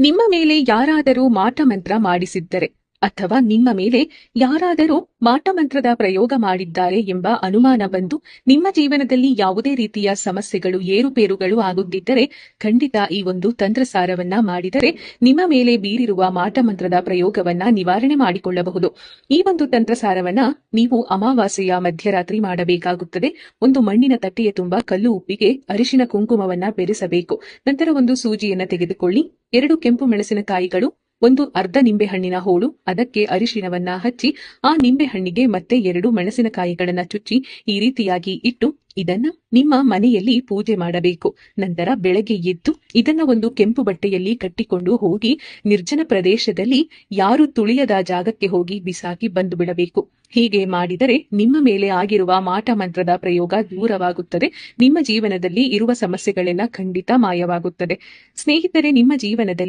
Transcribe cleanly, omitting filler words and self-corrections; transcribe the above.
ನಿಮ್ಮ ಮೇಲೆ ಯಾರಾದರೂ ಮಾಟಮಂತ್ರ ಮಾಡಿಸಿದ್ದರೆ ಅಥವಾ ನಿಮ್ಮ ಮೇಲೆ ಯಾರಾದರೂ ಮಾಟಮಂತ್ರದ ಪ್ರಯೋಗ ಮಾಡಿದ್ದಾರೆ ಎಂಬ ಅನುಮಾನ ಬಂದು ನಿಮ್ಮ ಜೀವನದಲ್ಲಿ ಯಾವುದೇ ರೀತಿಯ ಸಮಸ್ಯೆಗಳು ಏರುಪೇರುಗಳು ಆಗುತ್ತಿದ್ದರೆ ಖಂಡಿತ ಈ ಒಂದು ತಂತ್ರಸಾರವನ್ನ ಮಾಡಿದರೆ ನಿಮ್ಮ ಮೇಲೆ ಬೀರಿರುವ ಮಾಟಮಂತ್ರದ ಪ್ರಯೋಗವನ್ನ ನಿವಾರಣೆ ಮಾಡಿಕೊಳ್ಳಬಹುದು. ಈ ಒಂದು ತಂತ್ರಸಾರವನ್ನ ನೀವು ಅಮಾವಾಸ್ಯೆಯ ಮಧ್ಯರಾತ್ರಿ ಮಾಡಬೇಕಾಗುತ್ತದೆ. ಒಂದು ಮಣ್ಣಿನ ತಟ್ಟೆಯ ತುಂಬ ಕಲ್ಲು ಉಪ್ಪಿಗೆ ಅರಿಶಿನ ಕುಂಕುಮವನ್ನ ಬೆರೆಸಬೇಕು. ನಂತರ ಒಂದು ಸೂಜಿಯನ್ನ ತೆಗೆದುಕೊಳ್ಳಿ, 2 ಕೆಂಪು ಮೆಣಸಿನಕಾಯಿಗಳು, ಒಂದು ಅರ್ಧ ನಿಂಬೆಹಣ್ಣಿನ ಹೋಳು, ಅದಕ್ಕೆ ಅರಿಶಿನವನ್ನ ಹಚ್ಚಿ ಆ ನಿಂಬೆಹಣ್ಣಿಗೆ ಮತ್ತೆ 2 ಮೆಣಸಿನಕಾಯಿಗಳನ್ನ ಚುಚ್ಚಿ ಈ ರೀತಿಯಾಗಿ ಇಟ್ಟು ಇದನ್ನ ನಿಮ್ಮ ಮನೆಯಲ್ಲಿ ಪೂಜೆ ಮಾಡಬೇಕು. ನಂತರ ಬೆಳಗ್ಗೆ ಎದ್ದು ಇದನ್ನ ಒಂದು ಕೆಂಪು ಬಟ್ಟೆಯಲ್ಲಿ ಕಟ್ಟಿಕೊಂಡು ಹೋಗಿ ನಿರ್ಜನ ಪ್ರದೇಶದಲ್ಲಿ ಯಾರು ತುಳಿಯದ ಜಾಗಕ್ಕೆ ಹೋಗಿ ಬಿಸಾಕಿ ಬಂದು ಬಿಡಬೇಕು. ಹೀಗೆ ಮಾಡಿದರೆ ನಿಮ್ಮ ಮೇಲೆ ಆಗಿರುವ ಮಾಟಮಂತ್ರದ ಪ್ರಯೋಗ ದೂರವಾಗುತ್ತದೆ. ನಿಮ್ಮ ಜೀವನದಲ್ಲಿ ಇರುವ ಸಮಸ್ಯೆಗಳೆಲ್ಲ ಖಂಡಿತ ಮಾಯವಾಗುತ್ತದೆ. ಸ್ನೇಹಿತರೆ, ನಿಮ್ಮ ಜೀವನದಲ್ಲಿ